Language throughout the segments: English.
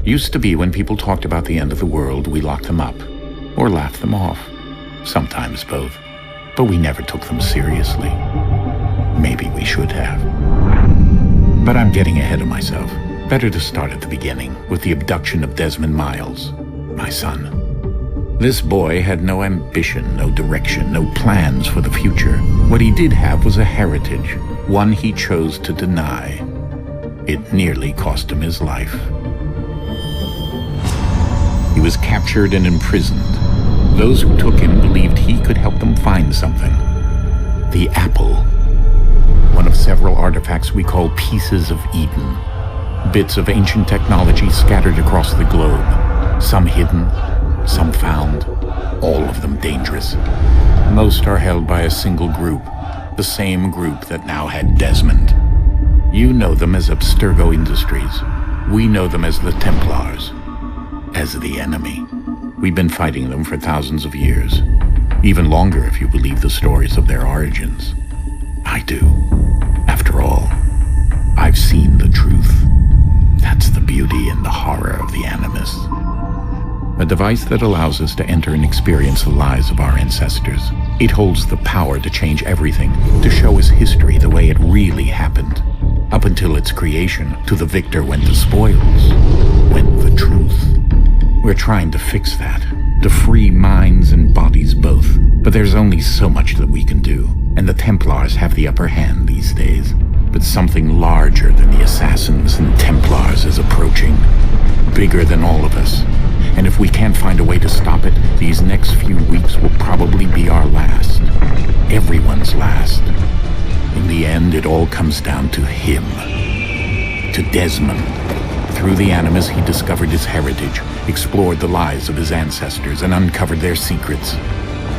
Used to be when people talked about the end of the world, we locked them up. Or laughed them off. Sometimes both. But we never took them seriously. Maybe we should have. But I'm getting ahead of myself. Better to start at the beginning, with the abduction of Desmond Miles, my son. This boy had no ambition, no direction, no plans for the future. What he did have was a heritage, one he chose to deny. It nearly cost him his life. He was captured and imprisoned. Those who took him believed he could help them find something. The apple. One of several artifacts we call pieces of Eden. Bits of ancient technology scattered across the globe. Some hidden, some found, all of them dangerous. Most are held by a single group, the same group that now had Desmond. You know them as Abstergo Industries. We know them as the Templars, as the enemy. We've been fighting them for thousands of years, even longer if you believe the stories of their origins. I do. After all, I've seen the truth. That's the beauty and the horror of the Animus. A device that allows us to enter and experience the lives of our ancestors. It holds the power to change everything, to show us history the way it really happened. Up until its creation, to the victor went the spoils, went the truth. We're trying to fix that, to free minds and bodies both. But there's only so much that we can do, and the Templars have the upper hand these days. But something larger than the Assassins and Templars is approaching, bigger than all of us. And if we can't find a way to stop it, these next few weeks will probably be our last. Everyone's last. In the end, it all comes down to him. To Desmond. Through the Animus, he discovered his heritage, explored the lives of his ancestors, and uncovered their secrets.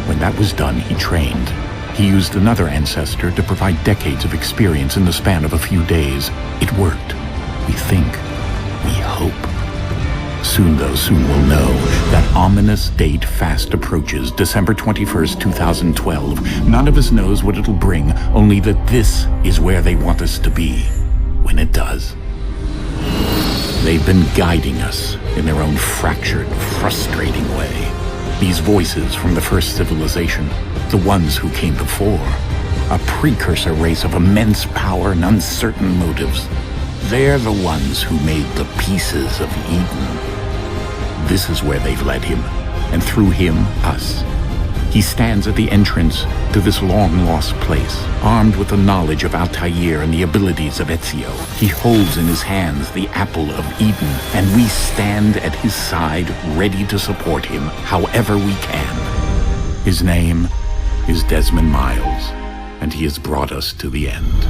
When that was done, he trained. He used another ancestor to provide decades of experience in the span of a few days. It worked. We think. We hope. Soon we'll know. That ominous date fast approaches, December 21st, 2012. None of us knows what it'll bring, only that this is where they want us to be, when it does. They've been guiding us in their own fractured, frustrating way. These voices from the first civilization, the ones who came before, a precursor race of immense power and uncertain motives. They're the ones who made the pieces of Eden. This is where they've led him, and through him, us. He stands at the entrance to this long-lost place, armed with the knowledge of Altair and the abilities of Ezio. He holds in his hands the apple of Eden, and we stand at his side, ready to support him however we can. His name is Desmond Miles, and he has brought us to the end.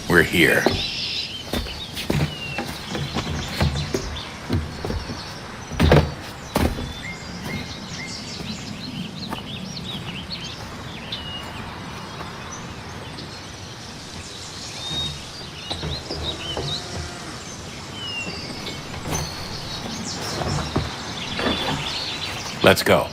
We're here. Let's go.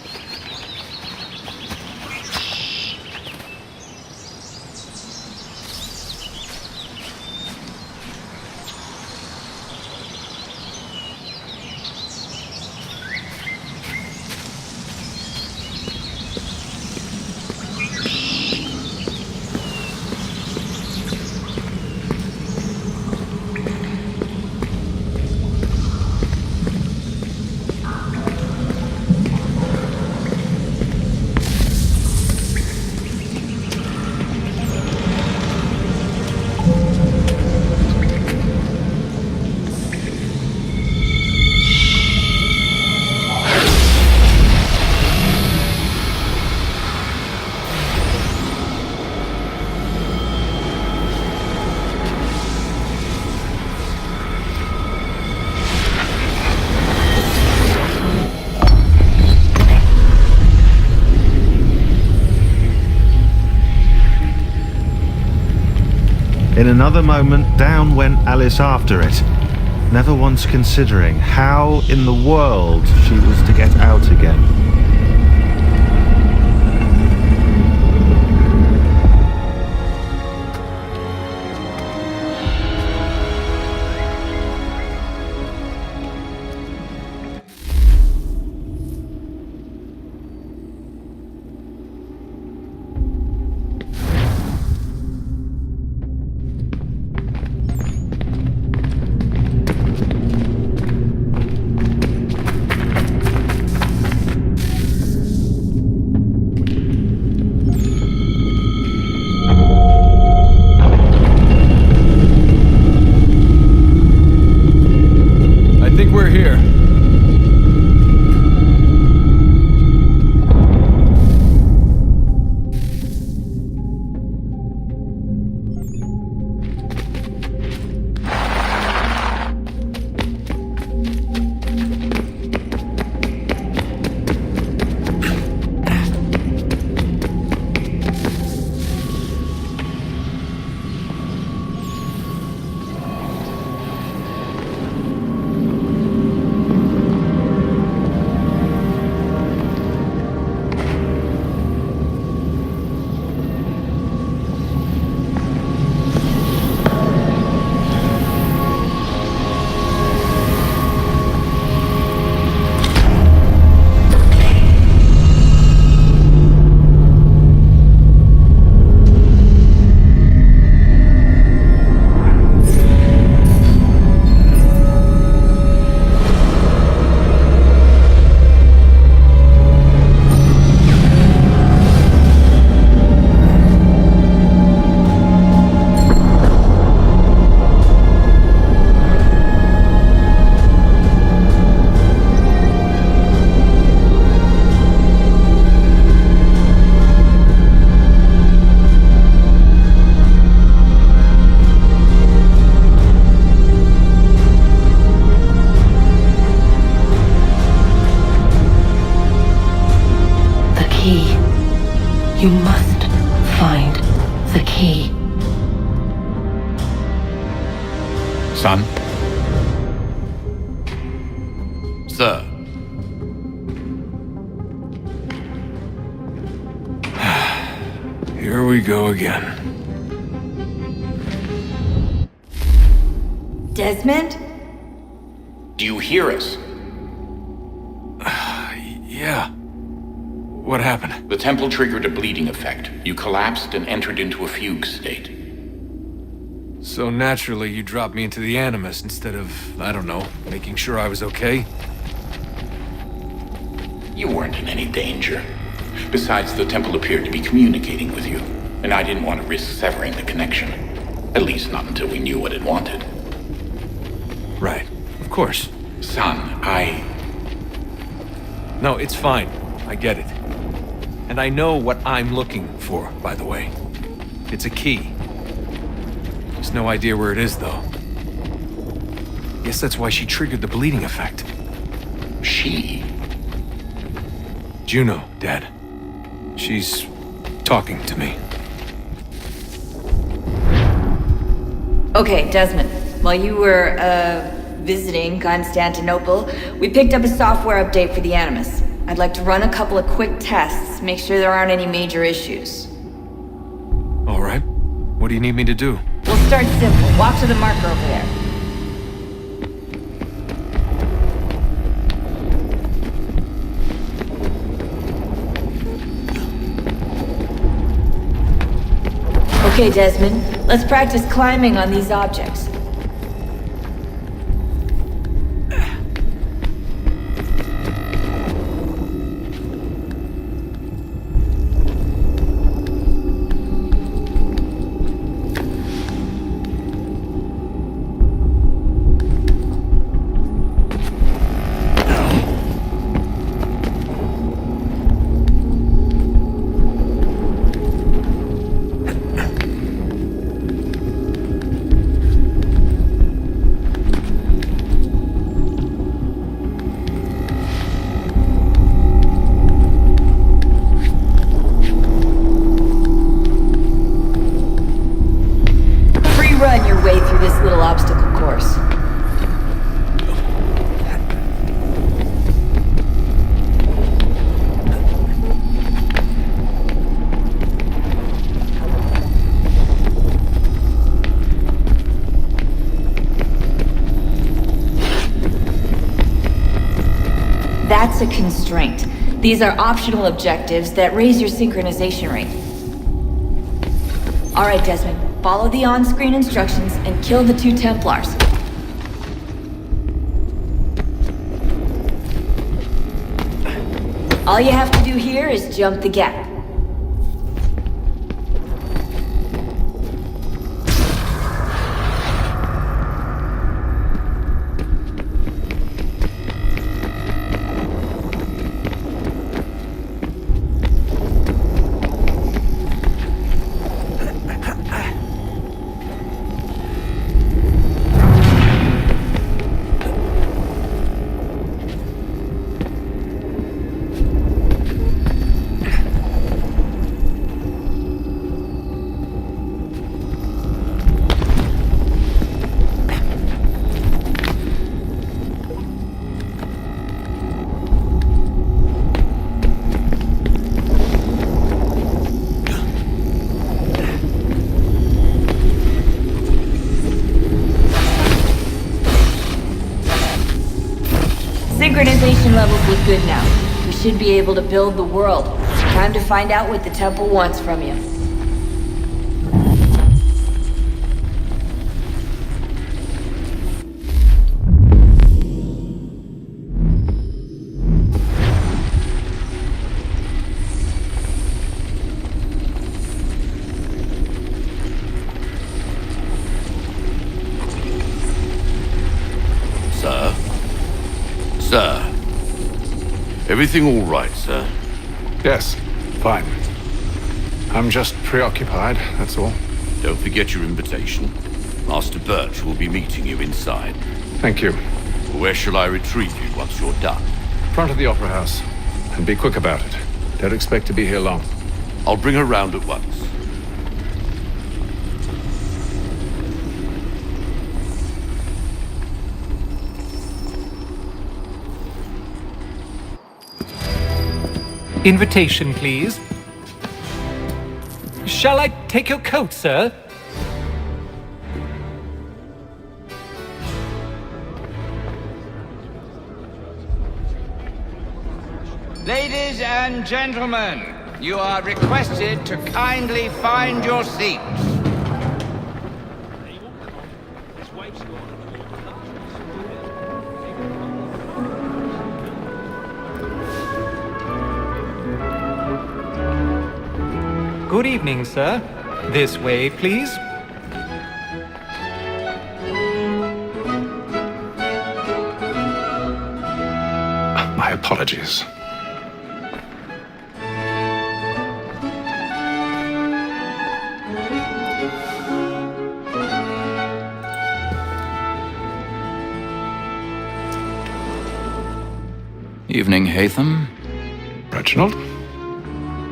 In another moment, down went Alice after it, never once considering how in the world she was to get out again. You must find the key. Son? Sir. Here we go again. Desmond? Do you hear us? Yeah. What happened? The temple triggered a bleeding effect. You collapsed and entered into a fugue state. So naturally, you dropped me into the Animus instead of, I don't know, making sure I was okay? You weren't in any danger. Besides, the temple appeared to be communicating with you, and I didn't want to risk severing the connection. At least not until we knew what it wanted. Right. Of course. Son, No, it's fine. I get it. And I know what I'm looking for, by the way. It's a key. Just no idea where it is, though. Guess that's why she triggered the bleeding effect. She? Juno, Dad. She's talking to me. Okay, Desmond. While you were, visiting Constantinople, we picked up a software update for the Animus. I'd like to run a couple of quick tests, make sure there aren't any major issues. All right. What do you need me to do? We'll start simple. Walk to the marker over there. Okay, Desmond. Let's practice climbing on these objects. That's a constraint. These are optional objectives that raise your synchronization rate. Alright, Desmond. Follow the on-screen instructions and kill the 2 Templars. All you have to do here is jump the gap. Synchronization levels look good now. We should be able to build the world. Time to find out what the temple wants from you. Sir. Everything all right, sir? Yes, fine. I'm just preoccupied, that's all. Don't forget your invitation. Master Birch will be meeting you inside. Thank you. Where shall I retrieve you once you're done? Front of the Opera House. And be quick about it. Don't expect to be here long. I'll bring her round at once. Invitation, please. Shall I take your coat, sir? Ladies and gentlemen, you are requested to kindly find your seats. Good evening, sir. This way, please. My apologies. Evening, Hatham. Reginald?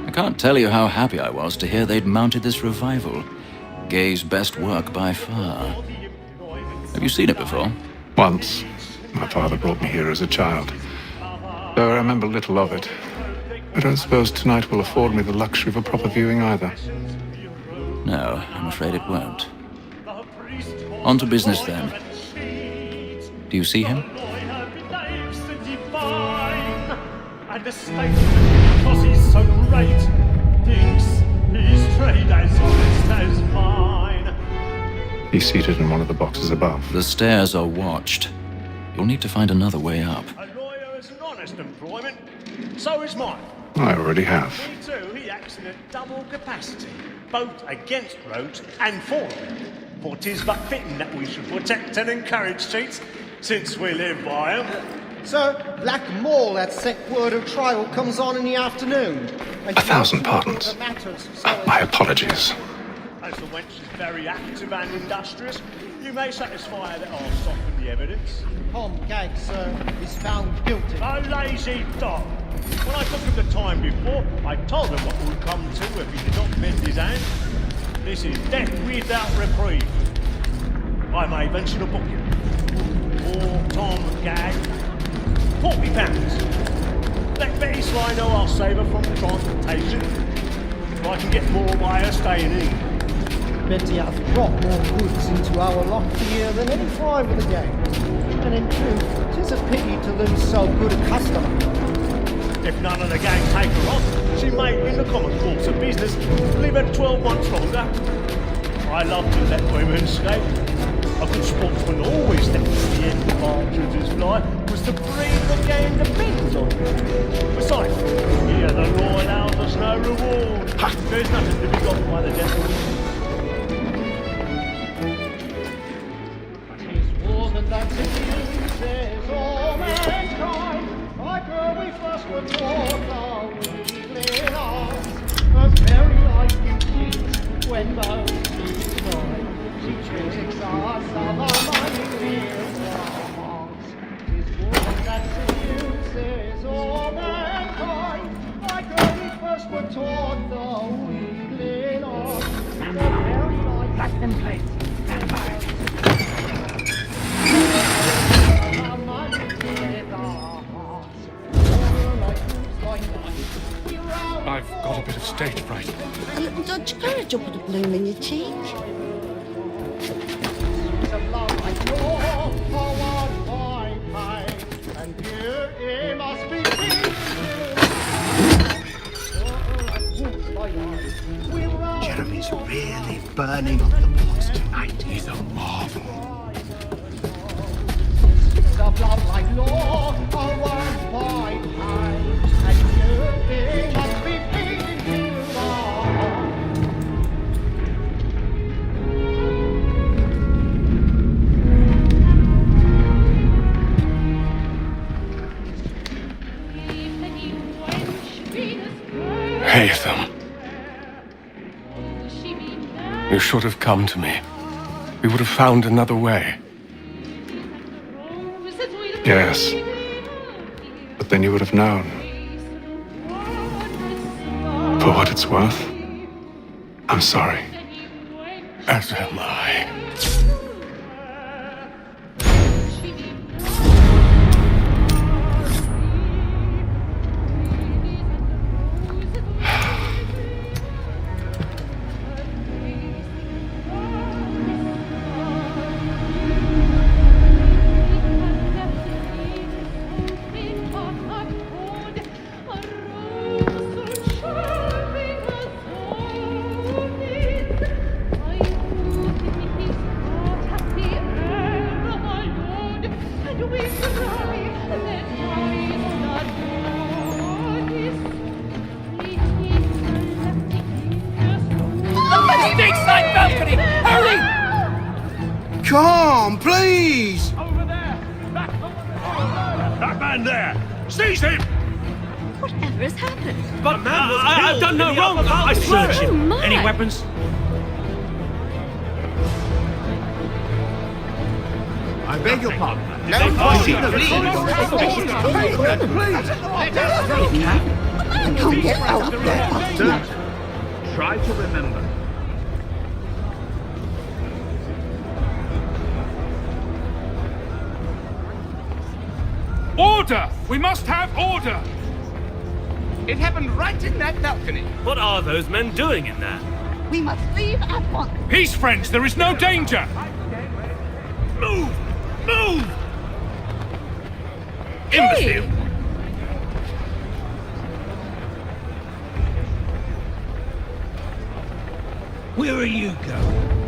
I can't tell you how happy I was to hear they'd mounted this revival. Gay's best work by far. Have you seen it before? Once. My father brought me here as a child. Though I remember little of it. I don't suppose tonight will afford me the luxury of a proper viewing either. No, I'm afraid it won't. On to business then. Do you see him? And the state, because he's so great, thinks his trade as honest as mine. He's seated in one of the boxes above. The stairs are watched. You'll need to find another way up. A lawyer is an honest employment, so is mine. I already have. Me too, he acts in a double capacity, both against roads and for them. For 'tis but fitting that we should protect and encourage cheats, since we live by 'em. Sir, Black Mall at set word of trial comes on in the afternoon. 1,000 pardons. My apologies. As the wench is very active and industrious, you may satisfy her that I'll soften the evidence. Tom Gag, sir, is found guilty. A lazy dog. When I took him the time before, I told him what would come to if he did not mend his hand. This is death without reprieve. I may venture to book him. Poor Tom Gag. £40. Let Betty Sly know I'll save her from transportation. If I can get more by her staying in. Betty hath brought more goods into our loft here than any fry with the gang. And in truth, 'tis a pity to lose so good a customer. If none of the gang take her off, she may, in the common course of business, live her 12 months longer. I love to let women escape. A good sportsman always thinks the end of partridge's fly was to breed the game depends on. Besides, here the law allows us no reward. There's nothing to be got by the devil. Tis woman that seduces all mankind, like her we first were taught our weakling arms. A very like beauty when those things die. She tricks us of our money real hearts. Tis woman that seduces all mankind, like her we first were taught the weakling arms. A very like black and plate. Stand by. I've got a bit of stage fright. A little Dodge courage will put a bloom in your cheek. Jeremy's really burning up the boards tonight. He's a marvel. The blood like law, a word by time, and you must be beating you on. Haytham. You should have come to me. We would have found another way. Yes. But then you would have known. For what it's worth, I'm sorry. As am I. Come, please! Over there! That man there! Seize him! Whatever has happened? But I've done no wrong! I swear it! Oh, my. Any weapons? I beg your pardon. No, Can't get out there. Try to remember. Order! We must have order! It happened right in that balcony. What are those men doing in there? We must leave at once. Peace, friends! There is no danger! Move! Move! Imbecile! Where are you going?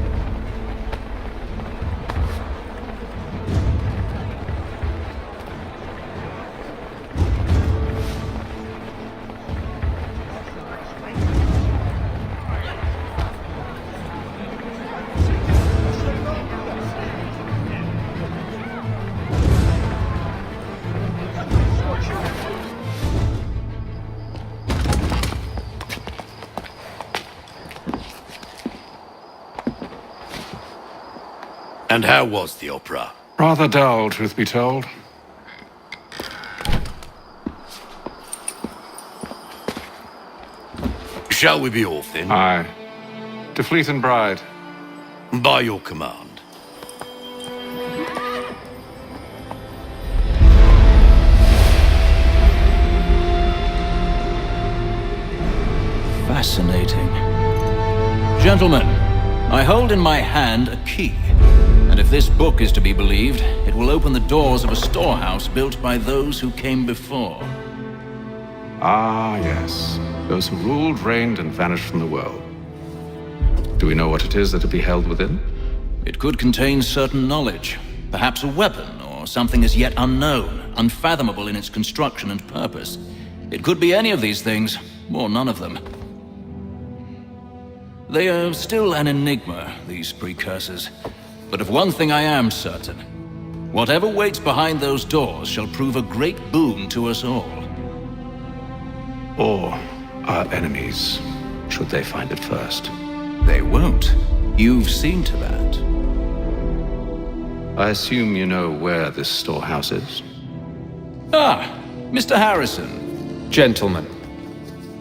And how was the opera? Rather dull, truth be told. Shall we be off then? Aye. To Fleet and Bride. By your command. Fascinating. Gentlemen, I hold in my hand a key. And if this book is to be believed, it will open the doors of a storehouse built by those who came before. Ah, yes. Those who ruled, reigned, and vanished from the world. Do we know what it is that will be held within? It could contain certain knowledge, perhaps a weapon, or something as yet unknown, unfathomable in its construction and purpose. It could be any of these things, or none of them. They are still an enigma, these precursors. But of one thing I am certain. Whatever waits behind those doors shall prove a great boon to us all. Or our enemies, should they find it first. They won't. You've seen to that. I assume you know where this storehouse is? Ah, Mr. Harrison. Gentlemen,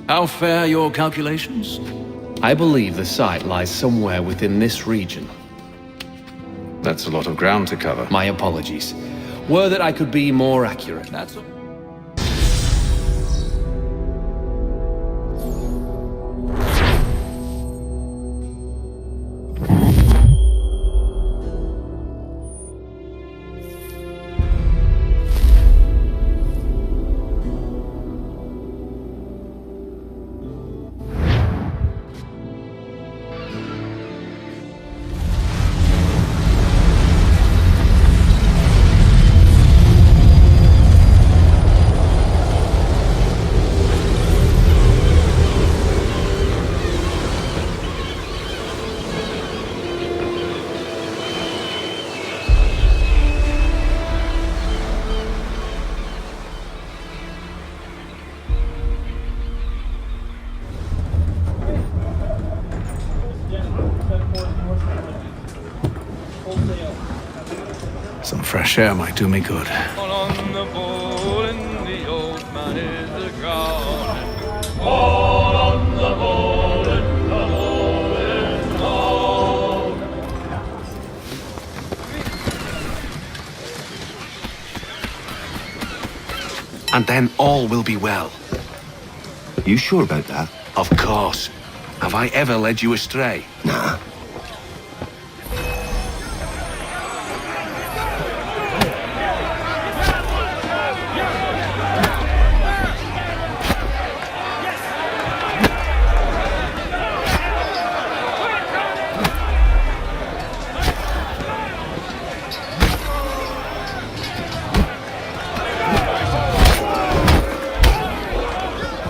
How fare your calculations? I believe the site lies somewhere within this region. That's a lot of ground to cover. My apologies. Were that I could be more accurate. That's all. Some fresh air might do me good. On the ball and the old man is a gone. All on the ball and the ball is gone. And then all will be well. You sure about that? Of course. Have I ever led you astray? Nah.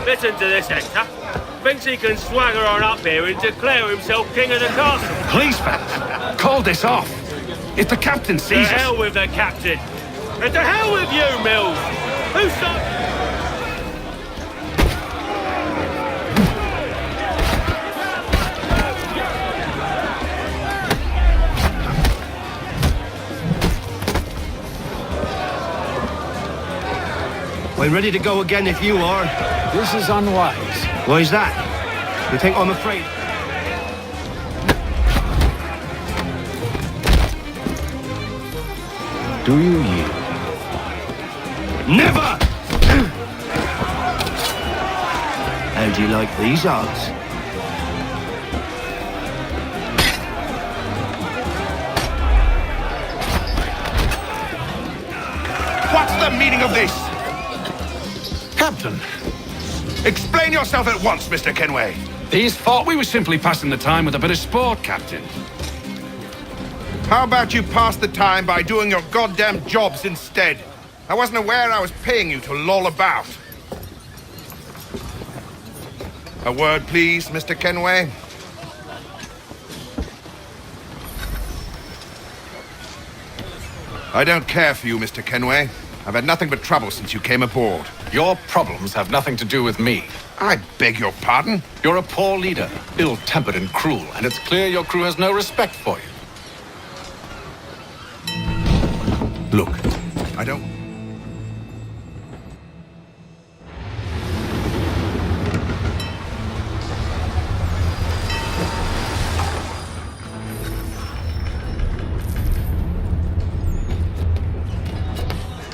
Listen to this, Hector. Thinks he can swagger on up here and declare himself king of the castle. Please, fellas, call this off. If the captain To sees us... hell with the captain. And to hell with you, Mills. Who saw... We're ready to go again if you are. This is unwise. Why's that? You think I'm afraid? Do you yield? Never! How do you like these odds? What's the meaning of this? Captain, explain yourself at once, Mr. Kenway. These thought we were simply passing the time with a bit of sport, Captain. How about you pass the time by doing your goddamn jobs instead? I wasn't aware I was paying you to loll about. A word, please, Mr. Kenway. I don't care for you, Mr. Kenway. I've had nothing but trouble since you came aboard. Your problems have nothing to do with me. I beg your pardon? You're a poor leader, ill-tempered and cruel, and it's clear your crew has no respect for you. Look, I don't...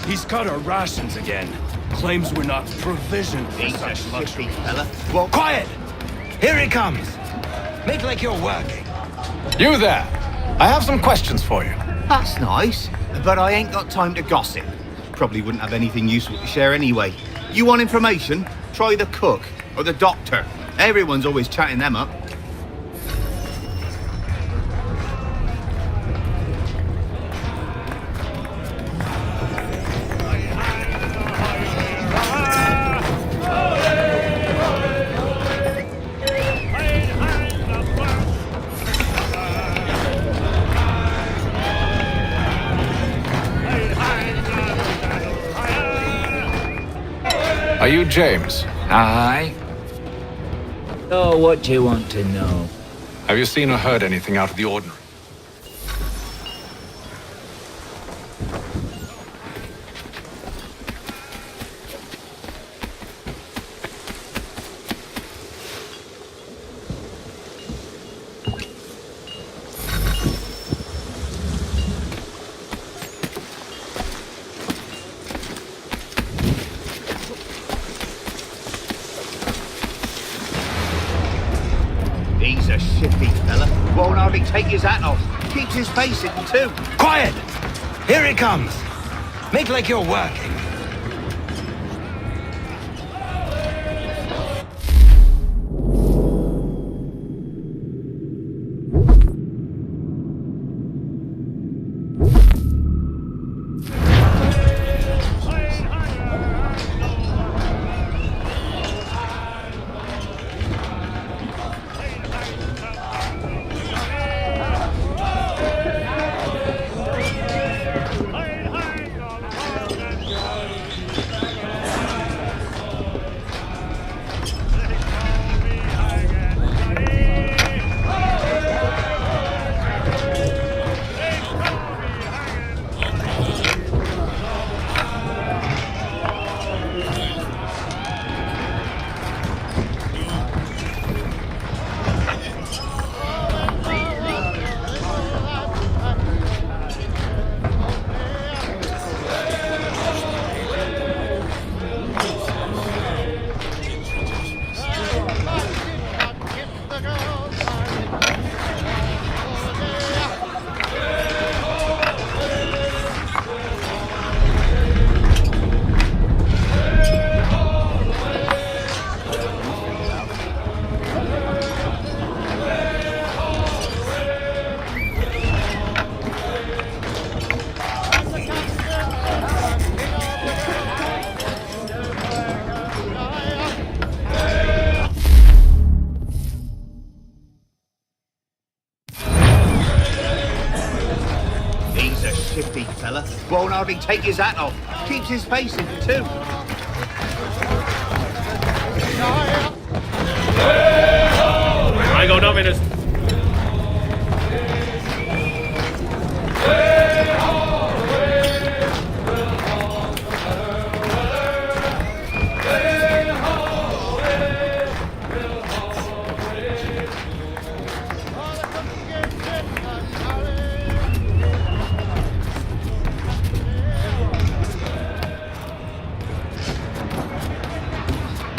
He's cut our rations again. Claims we're not provisioned for such luxury. Fella. Well, quiet! Here he comes. Make like you're working. You there! I have some questions for you. That's nice, but I ain't got time to gossip. Probably wouldn't have anything useful to share anyway. You want information? Try the cook or the doctor. Everyone's always chatting them up. Are you James? Aye. Oh, what do you want to know? Have you seen or heard anything out of the ordinary? He's a shifty fella. Won't hardly take his hat off. Keeps his face hidden too. Quiet! Here he comes. Make like you're working. Won't hardly take his hat off. Keeps his face hidden too. I go Dominus.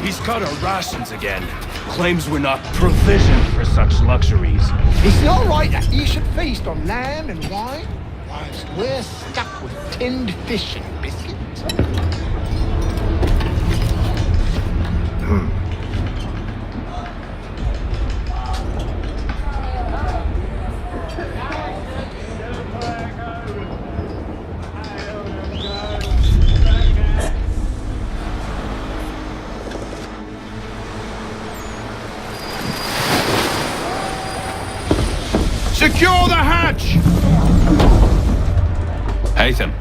He's cut our rations again. Claims we're not provisioned for such luxuries. Is it all right that you should feast on lamb and wine, whilst we're stuck with tinned fish and biscuits? Secure the hatch! Haytham.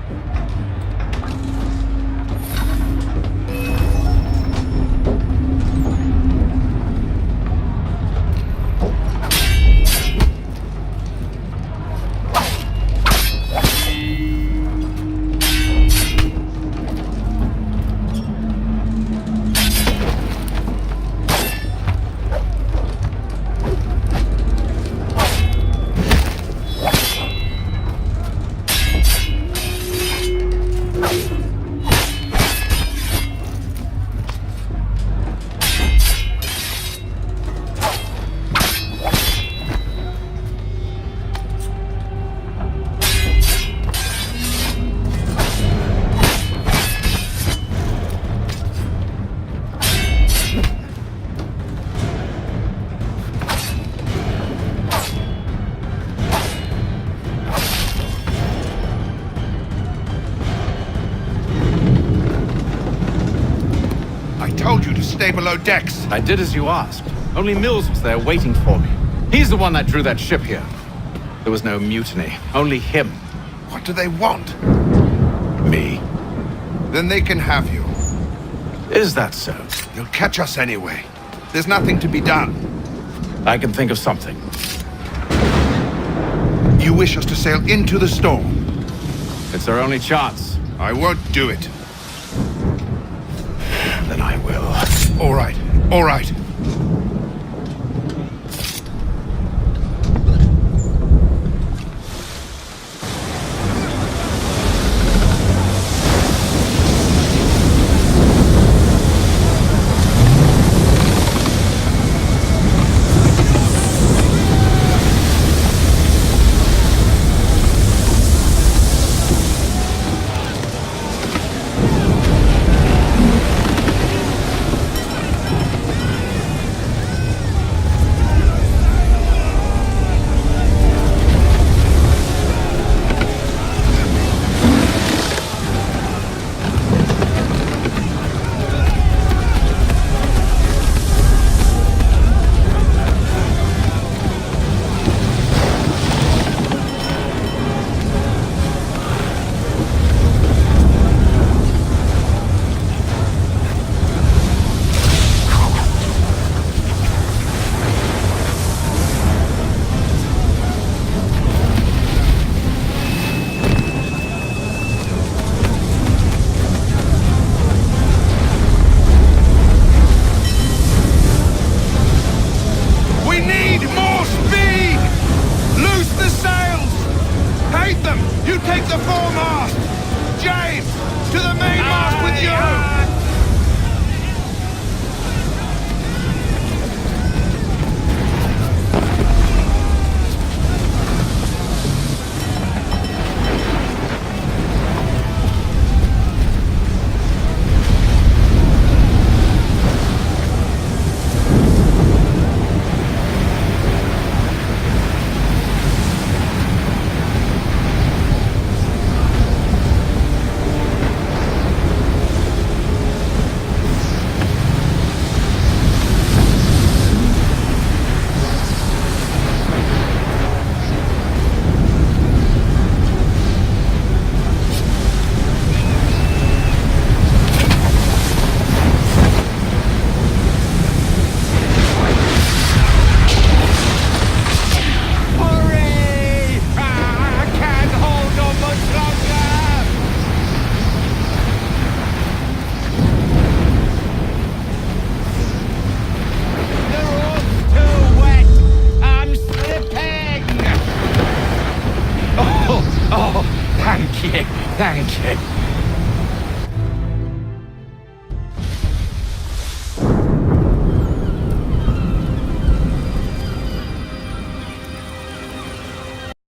told you to stay below decks. I did as you asked. Only Mills was there waiting for me. He's the one that drew that ship here. There was no mutiny, only him. What do they want? Me. Then they can have you. Is that so? You'll catch us anyway. There's nothing to be done. I can think of something. You wish us to sail into the storm? It's our only chance. I won't do it. Then I will. All right, all right.